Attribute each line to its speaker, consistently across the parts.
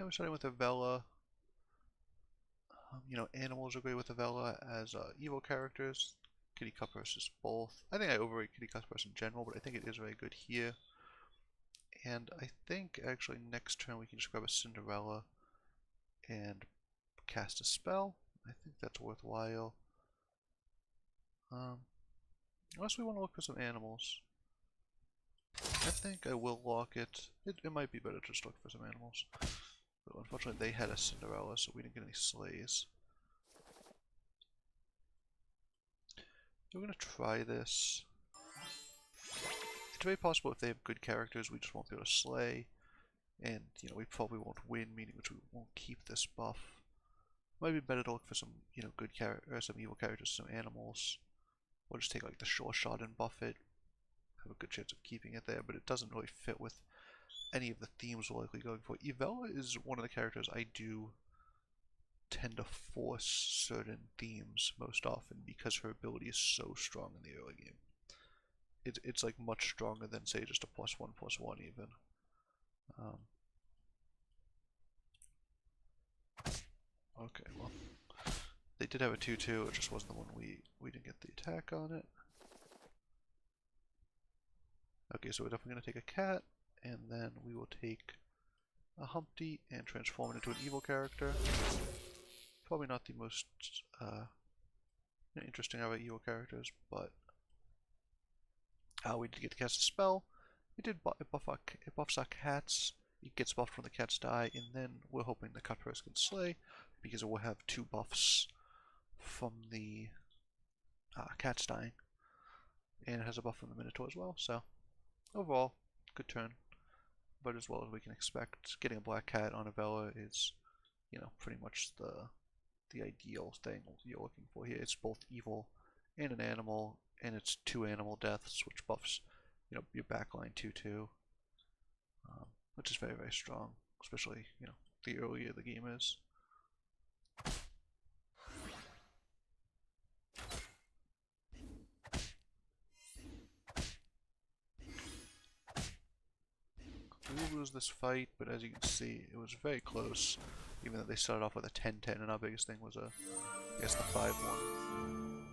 Speaker 1: we're starting with Evella. Animals are great with Evella as evil characters. Kitty Cutpurse is both. I think I overrate Kitty Cutpurse in general, but I think it is very good here. And I think actually next turn we can just grab a Cinderella and cast a spell. I think that's worthwhile. Unless we want to look for some animals. I think I will lock it. It might be better to just look for some animals. But unfortunately they had a Cinderella, so we didn't get any slays. We're going to try this. It's very possible if they have good characters we just won't be able to slay. And, we probably won't win, meaning which we won't keep this buff. Might be better to look for some, good some evil characters, some animals. Or just take like the sure shot and buff it. Have a good chance of keeping it there, but it doesn't really fit with any of the themes we're likely going for. Evella is one of the characters I do tend to force certain themes most often because her ability is so strong in the early game. It's like much stronger than say just a +1/+1 even. Okay, well, they did have a 2/2. It just wasn't the one we didn't get the attack on it. Okay, so we're definitely gonna take a cat, and then we will take a Humpty and transform it into an evil character. Probably not the most interesting of our evil characters, but we did get to cast a spell. It buffs our cats. It gets buffed when the cats die, and then we're hoping the Cutpurse can slay, because it will have 2 buffs from the cats dying. And it has a buff from the Minotaur as well, so overall, good turn. But as well as we can expect, getting a black cat on Evella is, pretty much the ideal thing you're looking for here. It's both evil and an animal, and it's 2 animal deaths, which buffs, your backline 2/2, which is very, very strong, especially, the earlier the game is. We will lose this fight, but as you can see, it was very close, even though they started off with a 10-10, and our biggest thing was I guess the 5-1.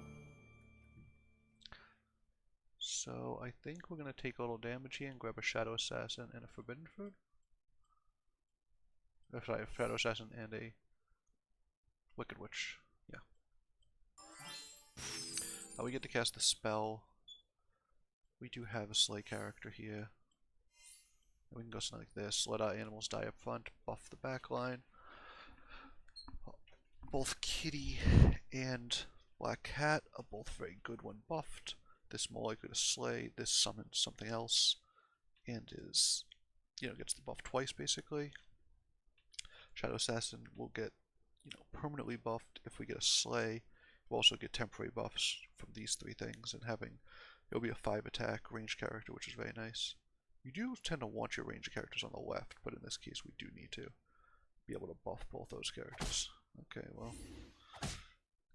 Speaker 1: So I think we're going to take a little damage here and grab a Shadow Assassin and a Forbidden Fruit. Sorry, a Shadow Assassin and a Wicked Witch. Yeah. We get to cast the spell. We do have a Slay character here. And we can go something like this. Let our animals die up front. Buff the backline. Both Kitty and Black Cat are both very good when buffed. This more likely to slay. This summons something else. And is, gets the buff twice basically. Shadow Assassin will get, permanently buffed if we get a slay. We'll also get temporary buffs from these 3 things, and it'll be a 5 attack range character, which is very nice. You do tend to want your range characters on the left, but in this case we do need to be able to buff both those characters. Okay, well,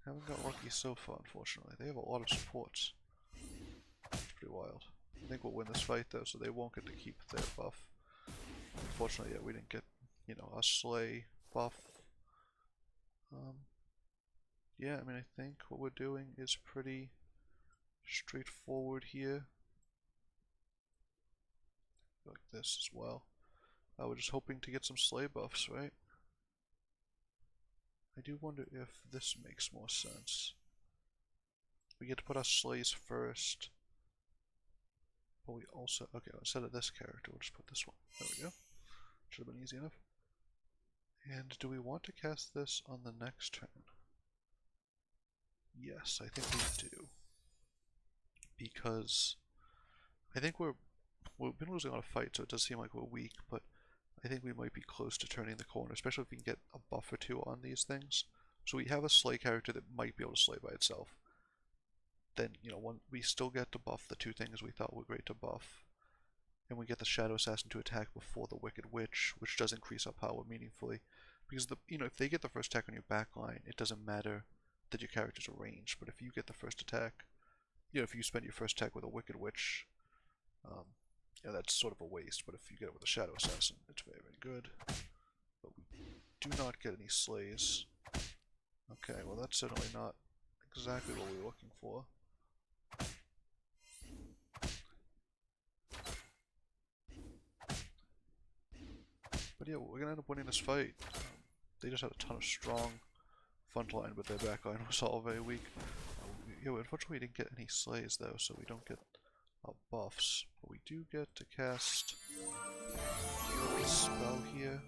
Speaker 1: haven't got lucky so far, unfortunately. They have a lot of supports. It's pretty wild. I think we'll win this fight though, so they won't get to keep their buff. Unfortunately, yeah, we didn't get, a slay buff. Yeah, I think what we're doing is pretty straightforward here. Like this as well. We're just hoping to get some slay buffs, right? I do wonder if this makes more sense. We get to put our slays first. But we also, okay, instead of this character, we'll just put this one. There we go. Should have been easy enough. And do we want to cast this on the next turn? Yes, I think we do. Because I think we've been losing a lot of fights, so it does seem like we're weak, but I think we might be close to turning the corner, especially if we can get a buff or 2 on these things. So we have a slay character that might be able to slay by itself. Then, we still get to buff the 2 things we thought were great to buff. And we get the Shadow Assassin to attack before the Wicked Witch, which does increase our power meaningfully. Because, if they get the first attack on your backline, it doesn't matter that your character's are ranged, but if you get the first attack, if you spend your first attack with a Wicked Witch, that's sort of a waste, but if you get it with a Shadow Assassin, it's very, very good. But we do not get any slays. Okay, well that's certainly not exactly what we were looking for. But yeah, we're gonna end up winning this fight. They just had a ton of strong front line, but their back line was all very weak. Yeah, unfortunately we didn't get any slays though, so we don't get our buffs. But we do get to cast a spell here.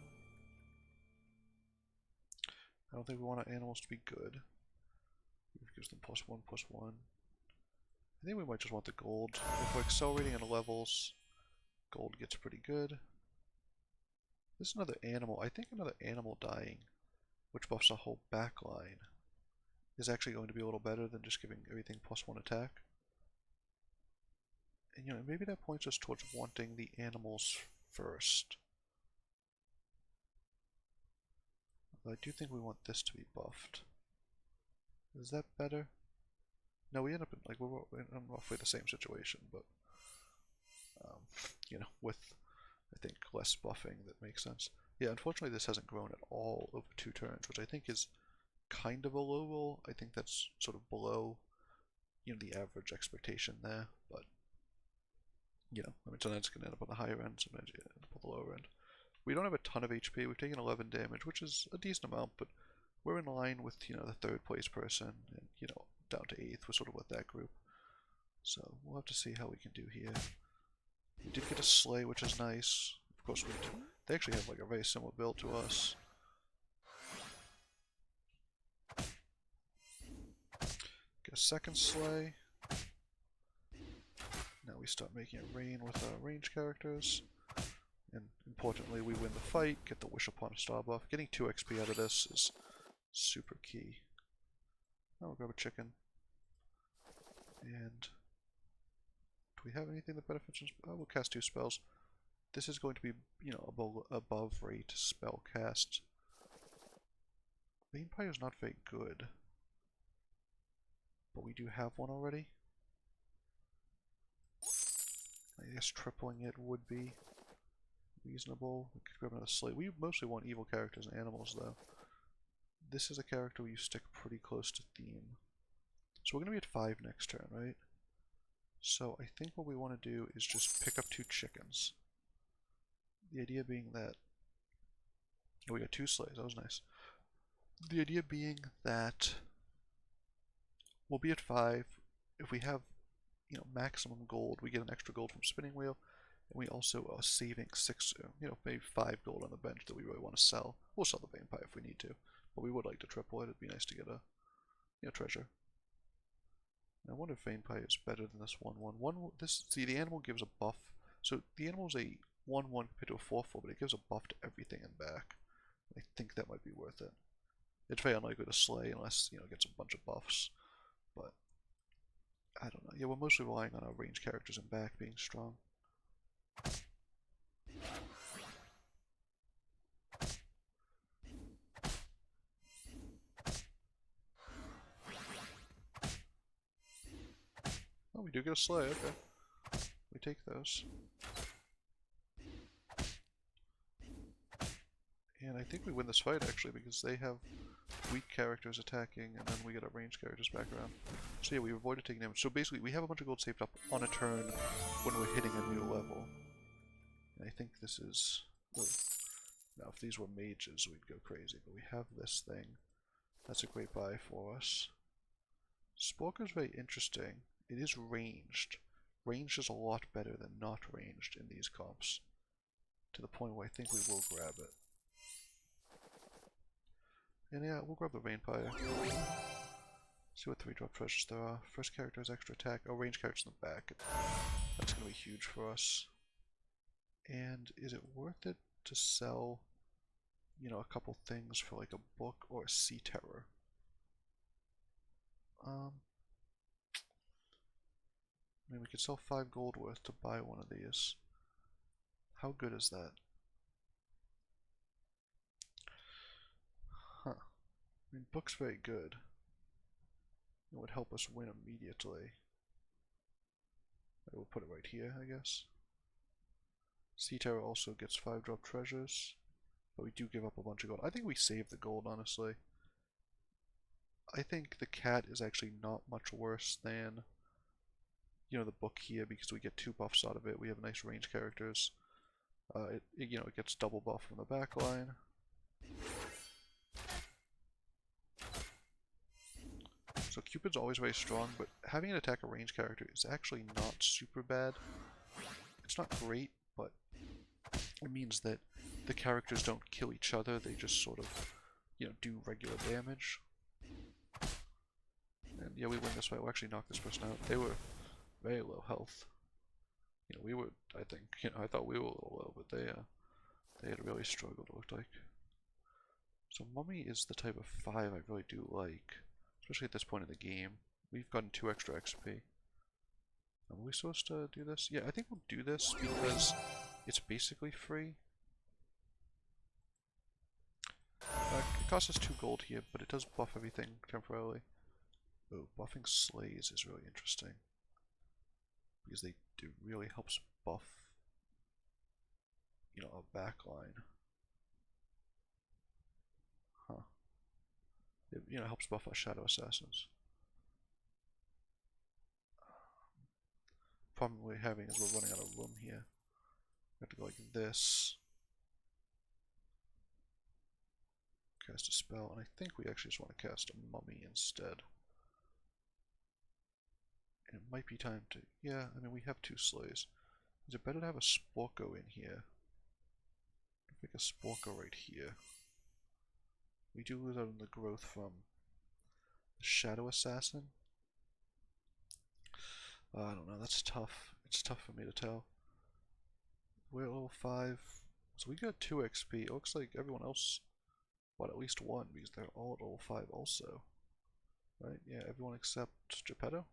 Speaker 1: I don't think we want our animals to be good. It gives them +1/+1. I think we might just want the gold. If we're accelerating in levels, gold gets pretty good. This is another animal. I think another animal dying, which buffs our whole back line, is actually going to be a little better than just giving everything +1 attack. And you know, maybe that points us towards wanting the animals first. But I do think we want this to be buffed. Is that better? No, we end up in, like, we're in roughly the same situation, but you know, with I think less buffing that makes sense. Yeah, unfortunately this hasn't grown at all over 2 turns, which I think is kind of a low roll. I think that's sort of below, you know, the average expectation there, but you know, I mean, sometimes it's going to end up on the higher end, sometimes you end up on the lower end. We don't have a ton of HP. We've taken 11 damage, which is a decent amount, but we're in line with, you know, the 3rd place person, and, you know, down to 8th. We're sort of with that group. So we'll have to see how we can do here. We did get a slay, which is nice. Of course, they actually have like a very similar build to us. Get a second slay. Now we start making it rain with our range characters. And importantly, we win the fight, get the Wish Upon a Star buff. Getting 2 XP out of this is super key. Now we'll grab a chicken. And do we have anything that benefits us? Oh, we'll cast 2 spells. This is going to be, you know, above rate spell cast. Vampire is not very good, but we do have one already. I guess tripling it would be reasonable. We could grab another slate. We mostly want evil characters and animals, though. This is a character where you stick pretty close to theme. So we're going to be at 5 next turn, right? So I think what we want to do is just pick up 2 chickens. The idea being that... Oh, we got 2 slays. That was nice. The idea being that we'll be at 5. If we have, you know, maximum gold, we get an extra gold from spinning wheel, and we also are saving 6, you know, maybe 5 gold on the bench that we really want to sell. We'll sell the vampire if we need to, but we would like to triple it. It'd be nice to get a, you know, treasure. I wonder if vampire is better than this 1/1. See, the animal gives a buff. So the animal is a 1/1 compared to a 4/4, but it gives a buff to everything in back. I think that might be worth it. It's very unlikely to slay unless, you know, it gets a bunch of buffs. But I don't know. Yeah, we're mostly relying on our range characters in back being strong. Oh, we do get a slay, okay. We take those. And I think we win this fight, actually, because they have weak characters attacking, and then we get our ranged characters back around. So yeah, we avoided taking damage. So basically, we have a bunch of gold saved up on a turn when we're hitting a new level. And I think this is... Oh, now, if these were mages, we'd go crazy, but we have this thing. That's a great buy for us. Sporker's very interesting. It is ranged. Ranged is a lot better than not ranged in these comps. To the point where I think we will grab it. And yeah, we'll grab the vampire. See what 3-drop treasures there are. First character has extra attack. Oh, range characters in the back. That's going to be huge for us. And is it worth it to sell, you know, a couple things for like a book or a sea terror? I mean, we could sell 5 gold worth to buy one of these. How good is that? Huh. I mean, book's very good. It would help us win immediately. I will put it right here, I guess. Sea Terror also gets 5-drop treasures. but we do give up a bunch of gold. I think we save the gold, honestly. I think the cat is actually not much worse than, you know, the book here, because we get 2 buffs out of it. We have nice range characters. You know, it gets double buff from the back line. So Cupid's always very strong, but having it attack a range character is actually not super bad. It's not great, but it means that the characters don't kill each other, they just sort of, you know, do regular damage. And yeah, we win this way. We'll actually knock this person out. They were very low health. You know, we were, I think, you know, I thought we were a little low, but they had really struggled, it looked like. So Mummy is the type of 5 I really do like, especially at this point in the game. We've gotten 2 extra XP. Are we supposed to do this? Yeah, I think we'll do this because it's basically free. It costs us 2 gold here, but it does buff everything temporarily. Oh, buffing slays is really interesting, because it really helps buff, you know, a backline. Huh. It, you know, helps buff our shadow assassins. Problem we're having is we're running out of room here. We have to go like this. Cast a spell, and I think we actually just want to cast a mummy instead. And it might be time to, yeah, I mean we have 2 slays. Is it better to have a Sporko in here? Pick a Sporko right here. We do lose out on the growth from the Shadow Assassin. I don't know, that's tough. It's tough for me to tell. We're at level 5, so we got 2 XP. It looks like everyone else, what, at least 1, because they're all at level 5 also. Right, yeah, everyone except Geppetto.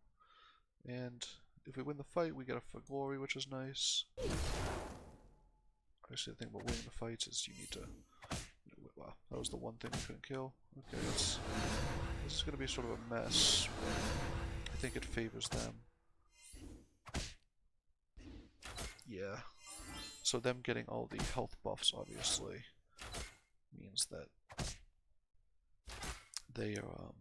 Speaker 1: And if we win the fight, we get a for glory, which is nice. Actually, the thing about winning the fights is you need to... Wow, that was the one thing we couldn't kill. Okay, this is going to be sort of a mess, but I think it favors them. Yeah. So them getting all the health buffs, obviously, means that they are,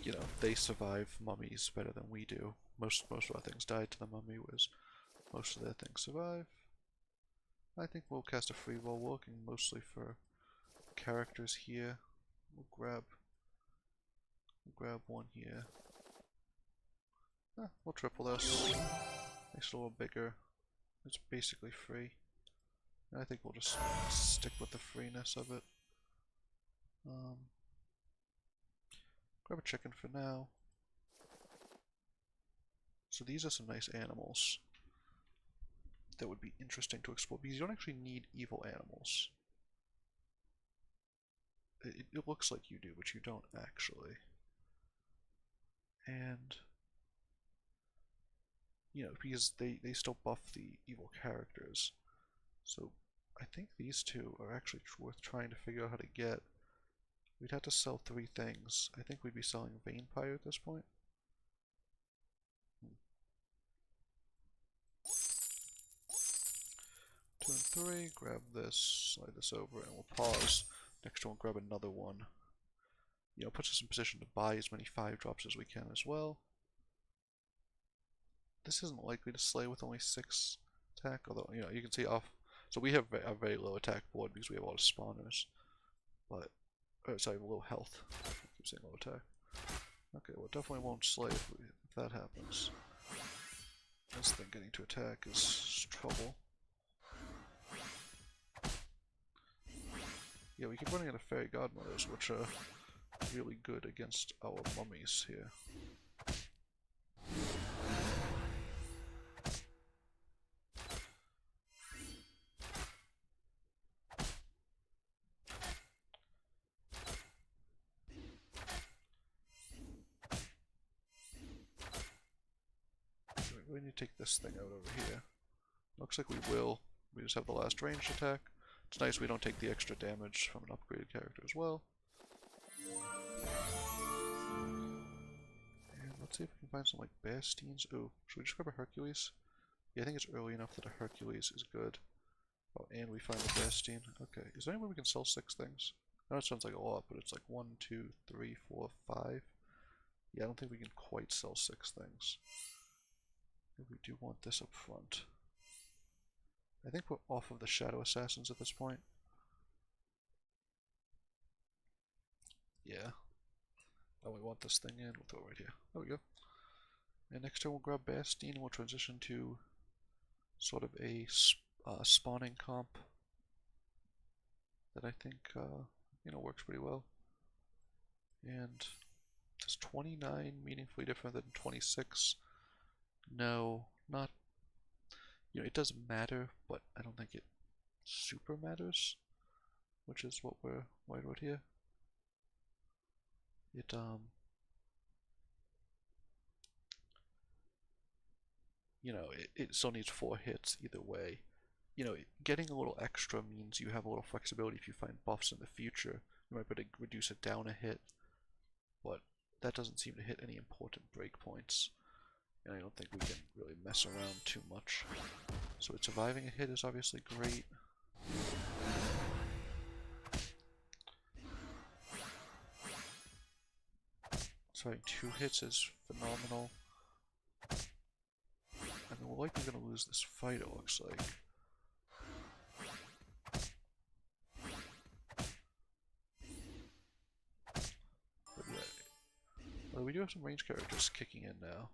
Speaker 1: you know, they survive mummies better than we do. Most of our things died to the mummy, whereas most of their things survive. I think we'll cast a free roll, looking mostly for characters here. We'll grab one here. We'll triple this. Makes it a little bigger. It's basically free. And I think we'll just stick with the freeness of it. Grab a chicken for now. So these are some nice animals that would be interesting to explore, because you don't actually need evil animals. It looks like you do, but you don't actually. And, you know, because they still buff the evil characters. So I think these 2 are actually worth trying to figure out how to get. We'd have to sell 3 things. I think we'd be selling Vampire at this point. 2 and 3, grab this, slide this over, and we'll pause. Next one, we'll grab another one. You know, puts us in position to buy as many 5 drops as we can as well. This isn't likely to slay with only 6 attack, although, you know, you can see off. So we have a very low attack board because we have a lot of spawners. But, sorry, low health. I keep saying low attack. Okay, well, it definitely won't slay if that happens. This thing getting to attack is trouble. Yeah, we keep running out of Fairy Godmothers, which are really good against our mummies here. We need to take this thing out over here. Looks like we will. We just have the last ranged attack. It's nice we don't take the extra damage from an upgraded character as well. And let's see if we can find some like Bastines. Ooh, should we just grab a Hercules? Yeah, I think it's early enough that a Hercules is good. Oh, and we find the Bastine. Okay, is there any way we can sell 6 things? I know it sounds like a lot, but it's like 1, 2, 3, 4, 5. Yeah, I don't think we can quite sell 6 things. Maybe we do want this up front. I think we're off of the Shadow Assassins at this point. Yeah. Oh, we want this thing in. We'll throw it right here. There we go. And next turn we'll grab Bastine and we'll transition to sort of a spawning comp that I think works pretty well. And is 29 meaningfully different than 26? No, not. It doesn't matter, but I don't think it super matters, which is what we're worried about here. It still needs 4 hits either way. Getting a little extra means you have a little flexibility if you find buffs in the future. You might be able to reduce it down a hit, but that doesn't seem to hit any important breakpoints, and I don't think we can really mess around too much. So surviving a hit is obviously great. Surviving 2 hits is phenomenal. I mean, we're likely going to lose this fight, it looks like. But yeah. Well, we do have some range characters kicking in now.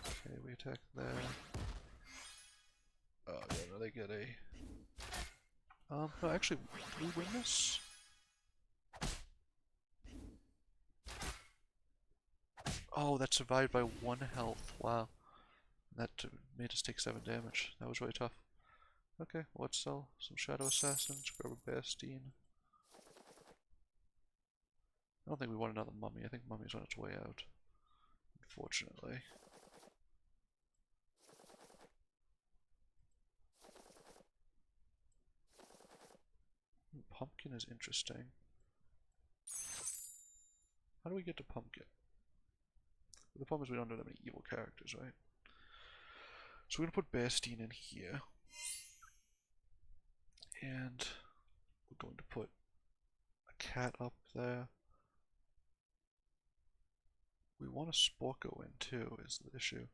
Speaker 1: Okay, we attack there. Oh, yeah, no, they get a... no, actually, do we win this? Oh, that survived by 1 health. Wow. That made us take 7 damage. That was really tough. Okay, well, let's sell some Shadow Assassins, grab a Bastine. I don't think we want another Mummy. I think Mummy's on its way out, unfortunately. Pumpkin is interesting. How do we get to Pumpkin? The problem is we don't have any evil characters, right? So we're going to put Bastine in here. And we're going to put a cat up there. We want a Sporko in too, is the issue.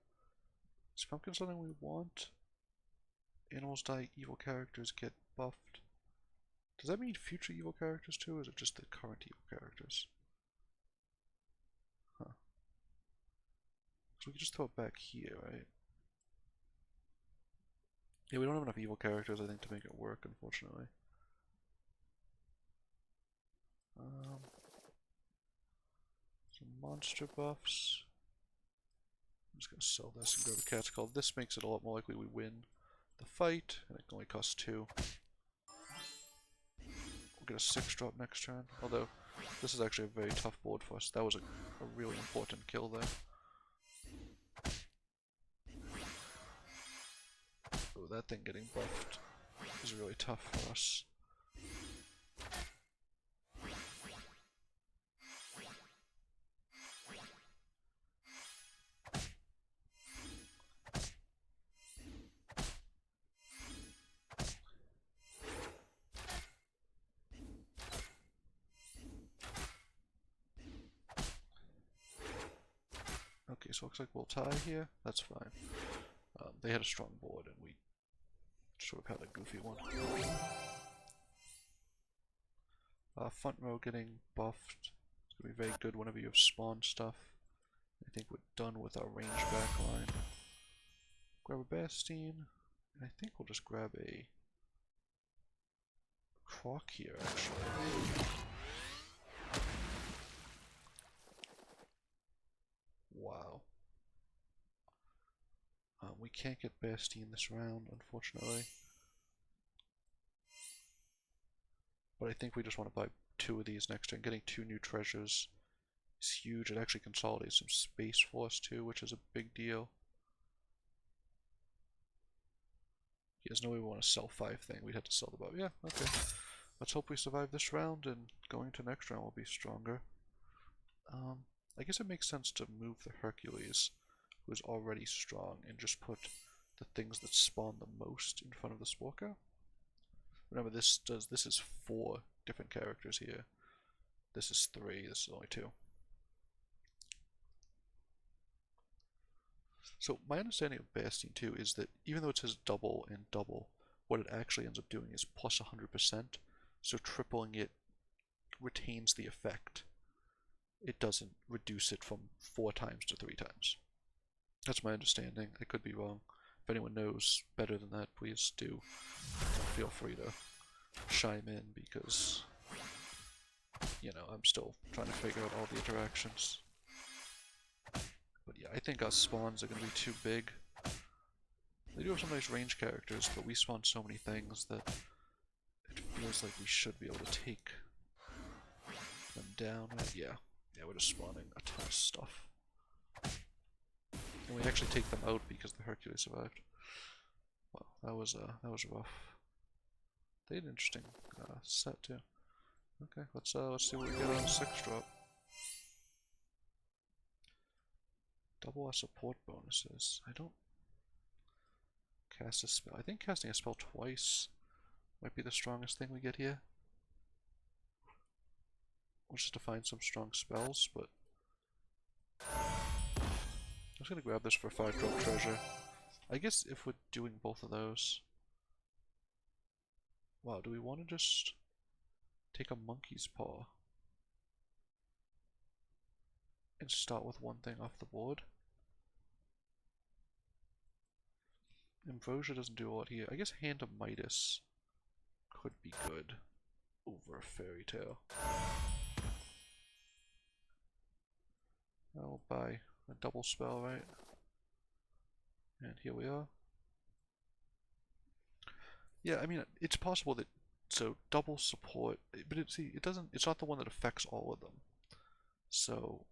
Speaker 1: Is Pumpkin something we want? Animals die, evil characters get buffed. Does that mean future evil characters too, or is it just the current evil characters? Huh. So we can just throw it back here, right? Yeah, we don't have enough evil characters, I think, to make it work, unfortunately. Some monster buffs. I'm just gonna sell this and go to Cat's Call. This makes it a lot more likely we win the fight, and it can only cost 2. We'll get a 6-drop next turn, although this is actually a very tough board for us. That was a really important kill there. Oh, that thing getting buffed is really tough for us. Okay, so it looks like we'll tie here. That's fine. They had a strong board and we sort of had a goofy one. Front row getting buffed. It's going to be very good whenever you have spawn stuff. I think we're done with our range backline. Grab a Bastine, and I think we'll just grab a Croc here, actually. Wow. We can't get Bastine this round, unfortunately. But I think we just want to buy 2 of these next turn. Getting 2 new treasures is huge. It actually consolidates some space for us too, which is a big deal. There's no way we want to sell 5 things. We'd have to sell the bow. Yeah, okay. Let's hope we survive this round, and going to next round we'll be stronger. I guess it makes sense to move the Hercules, who is already strong, and just put the things that spawn the most in front of the Sporker. Remember, this is 4 different characters here. This is 3, this is only 2. So my understanding of Bastion 2 is that even though it says double and double, what it actually ends up doing is plus 100%, so tripling it retains the effect. It doesn't reduce it from 4 times to 3 times. That's my understanding. I could be wrong. If anyone knows better than that, please do feel free to chime in, because, you know, I'm still trying to figure out all the interactions. But yeah, I think our spawns are going to be too big. They do have some nice range characters, but we spawn so many things that it feels like we should be able to take them down. Yeah, we're just spawning a ton of stuff. And we actually take them out because the Hercules survived. Wow, that was rough. They had an interesting set too. Okay, let's see what we get on 6-drop. Double our support bonuses. I don't cast a spell. I think casting a spell twice might be the strongest thing we get here. We'll just to find some strong spells, but I'm just gonna grab this for 5-drop treasure. I guess if we're doing both of those. Wow, do we want to just take a monkey's paw and start with one thing off the board? Ambrosia doesn't do a lot here. I guess Hand of Midas could be good over a Fairy Tale. I'll buy a double spell, right? And here we are. Yeah, I mean, it's possible that, so double support, but it's not the one that affects all of them. So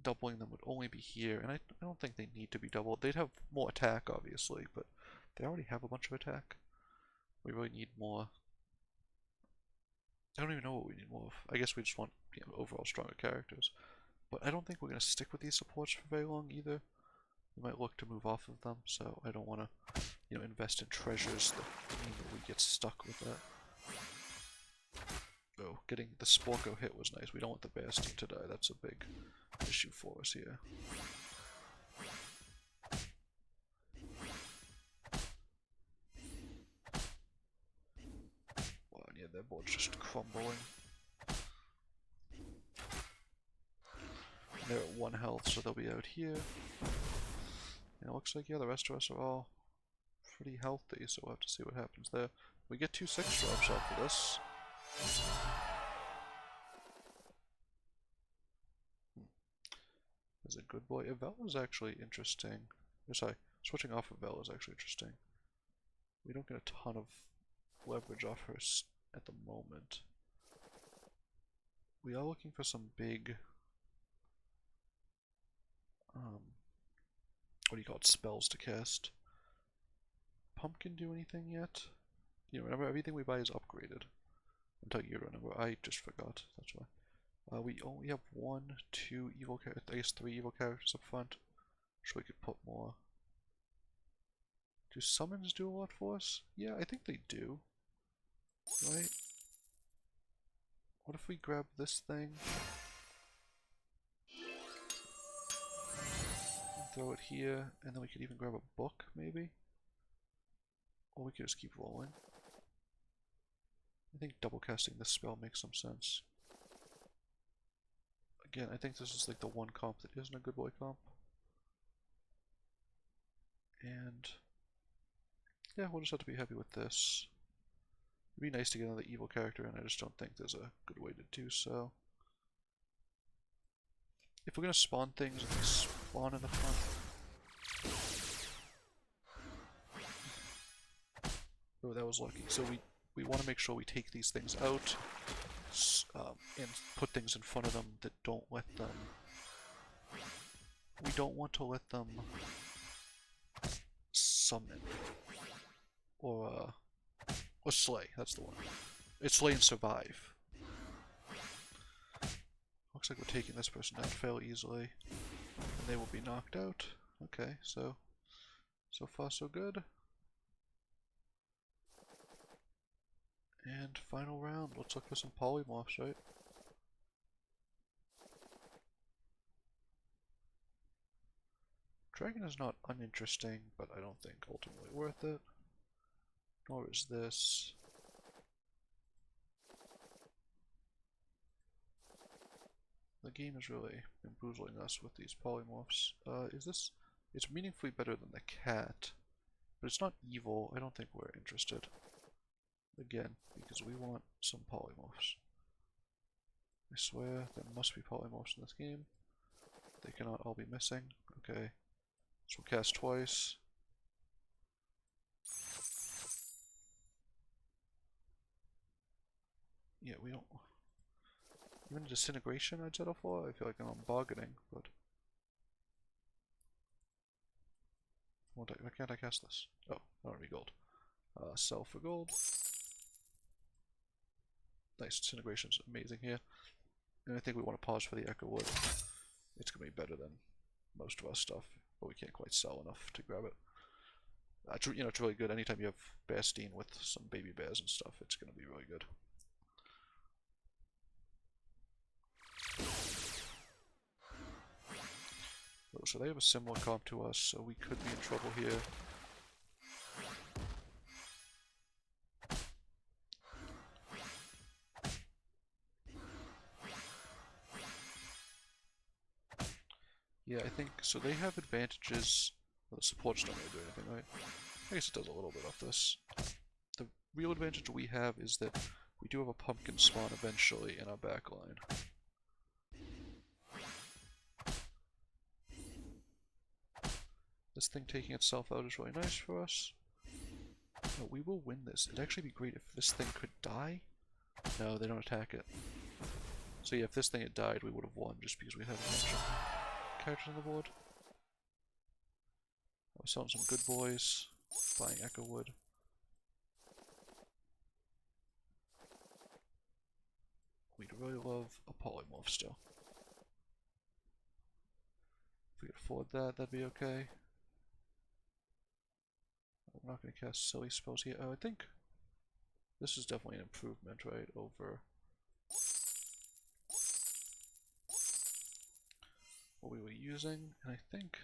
Speaker 1: doubling them would only be here, and I don't think they need to be doubled. They'd have more attack, obviously, but they already have a bunch of attack. We really need more. I don't even know what we need more of. I guess we just want, you know, overall stronger characters. But I don't think we're going to stick with these supports for very long either. We might look to move off of them, so I don't want to, you know, invest in treasures that mean that we get stuck with that. Oh, getting the Sporko hit was nice. We don't want the Bastion to die. That's a big issue for us here. Wow, yeah, their board's just crumbling. And they're at 1 health, so they'll be out here. And it looks like, yeah, the rest of us are all pretty healthy, so we'll have to see what happens there. We get 2 6-drops off of this. Is a good boy. Evella is actually interesting. Sorry, switching off Evella is actually interesting. We don't get a ton of leverage off her at the moment. We are looking for some big, what do you call it, spells to cast. Pumpkin do anything yet? You know, remember, everything we buy is upgraded. Until you remember, I just forgot, that's why. We only have 1, 2 evil characters, I guess 3 evil characters up front. So we could put more. Do summons do a lot for us? Yeah, I think they do. Right? What if we grab this thing? And throw it here, and then we could even grab a book, maybe? Or we could just keep rolling. I think double casting this spell makes some sense. Again, I think this is like the one comp that isn't a good boy comp. And yeah, we'll just have to be happy with this. It'd be nice to get another evil character, and I just don't think there's a good way to do so. If we're gonna spawn things, we spawn in the front. Oh, that was lucky. So we want to make sure we take these things out. And put things in front of them that don't let them. We don't want to let them summon or slay. That's the one. It's slay and survive. Looks like we're taking this person down fairly easily, and they will be knocked out. Okay, so far so good. And final round, let's look for some polymorphs, right? Dragon is not uninteresting, but I don't think ultimately worth it. Nor is this. The game is really bamboozling us with these polymorphs. Is this... It's meaningfully better than the cat, but it's not evil. I don't think we're interested. Again, because we want some polymorphs. I swear there must be polymorphs in this game. They cannot all be missing. Okay. So we'll cast twice. Yeah, we don't... Even disintegration I'd settle for? I feel like I'm bargaining, but... Why can't I cast this? Oh, I don't need gold. Sell for gold. Nice, disintegration's amazing here. And I think we want to pause for the Echo Wood. It's going to be better than most of our stuff, but we can't quite sell enough to grab it. It's really good. Anytime you have Bastine with some baby bears and stuff, it's going to be really good. Oh, so they have a similar comp to us, so we could be in trouble here. Yeah, I think, so they have advantages. Well, the supports don't really do anything, right? I guess it does a little bit off this. The real advantage we have is that we do have a pumpkin spawn eventually in our backline. This thing taking itself out is really nice for us. But we will win this. It'd actually be great if this thing could die. No, they don't attack it. So yeah, if this thing had died, we would have won just because we had a bunch of characters on the board. I was selling some good boys, buying Echo Wood. We'd really love a polymorph still. If we could afford that, that'd be okay. I'm not going to cast silly spells here. Oh, I think this is definitely an improvement, right, over what we were using. And I think,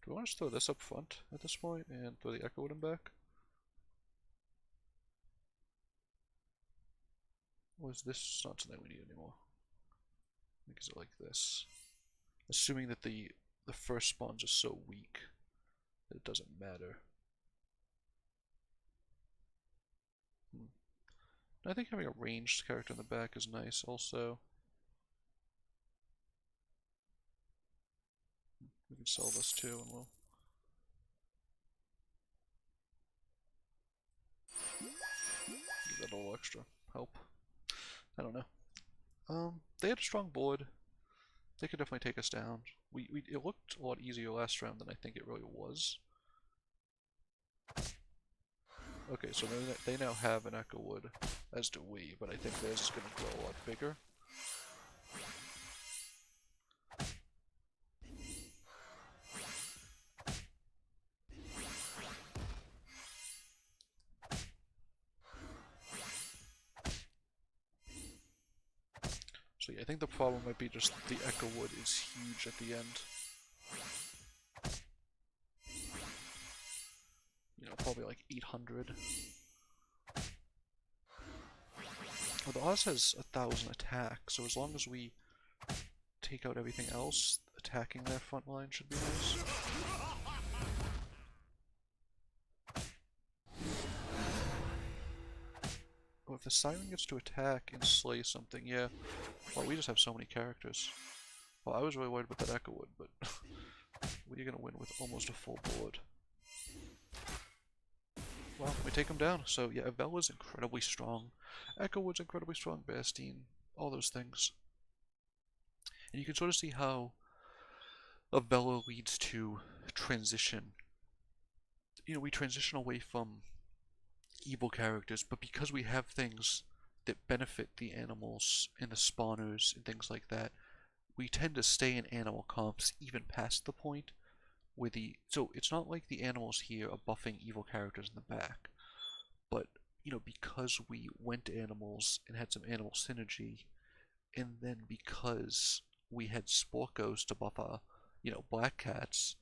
Speaker 1: do we want to throw this up front at this point and throw the Echo Wood in back? Or is this not something we need anymore? I think is it like this? Assuming that the first spawns are so weak that it doesn't matter. I think having a ranged character in the back is nice also. We can sell this too and we'll... Give that a little extra help. I don't know. They had a strong board. They could definitely take us down. It looked a lot easier last round than I think it really was. Okay, so they now have an Echo Wood, as do we, but I think theirs is going to grow a lot bigger. So yeah, I think the problem might be just the Echo Wood is huge at the end. You know, probably like 800. Well, the Oz has 1,000 attack, so as long as we take out everything else, attacking their front line should be nice. Oh, if the Siren gets to attack and slay something, yeah. Well, we just have so many characters. Well, I was really worried about that Echo Wood, but we're gonna win with almost a full board. Well, we take them down. So yeah, Evella's incredibly strong. Echo Wood's incredibly strong. Bastine, all those things. And you can sort of see how Evella leads to transition. You know, we transition away from evil characters, but because we have things that benefit the animals and the spawners and things like that, we tend to stay in animal comps even past the point where so it's not like the animals here are buffing evil characters in the back, but because we went to animals and had some animal synergy, and then because we had Sporkos to buff our, black cats,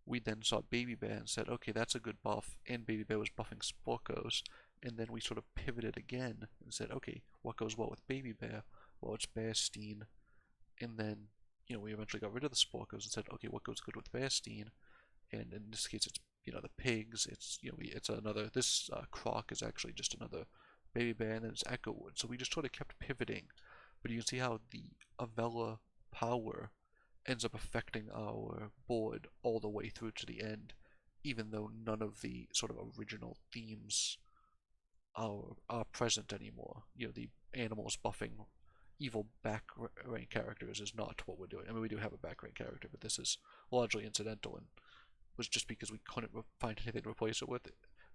Speaker 1: we then saw Baby Bear and said, okay, that's a good buff, and Baby Bear was buffing Sporkos, and then we sort of pivoted again and said, okay, what goes well with Baby Bear? Well, it's Bearstein, and then, we eventually got rid of the Sporkos and said, okay, what goes good with Bearstein? And in this case, it's, the pigs, it's, it's another, this Croc is actually just another Baby Bear, and then it's Echowood, so we just sort of kept pivoting, but you can see how the Evella power ends up affecting our board all the way through to the end, even though none of the sort of original themes are present anymore. The animals buffing evil back rank characters is not what we're doing. I mean, we do have a back rank character, but this is largely incidental and was just because we couldn't find anything to replace it with.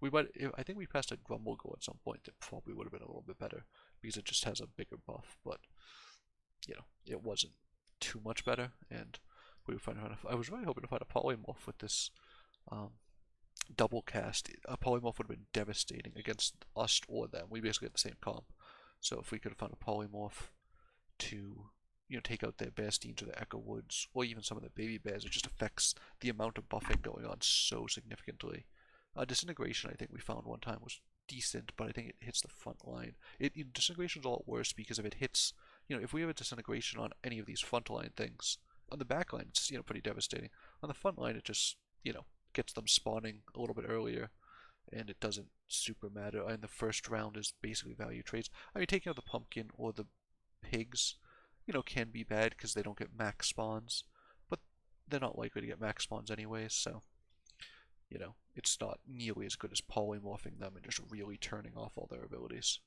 Speaker 1: I think we passed a Grumble Go at some point that probably would have been a little bit better because it just has a bigger buff, but it wasn't too much better, and we were finding. I was really hoping to find a polymorph with this um, double cast. A polymorph would have been devastating against us or them. We basically had the same comp, so if we could have found a polymorph to take out their Bearsteins or their Echo Woods, or even some of the Baby Bears, it just affects the amount of buffing going on so significantly. Disintegration, I think we found one time, was decent, but I think it hits the front line. Disintegration's a lot worse because if it hits, if we have a disintegration on any of these front line things, on the back line it's pretty devastating. On the front line it just gets them spawning a little bit earlier, and it doesn't super matter. And the first round is basically value trades. I mean, taking out the pumpkin or the pigs, can be bad because they don't get max spawns, but they're not likely to get max spawns anyways, so it's not nearly as good as polymorphing them and just really turning off all their abilities.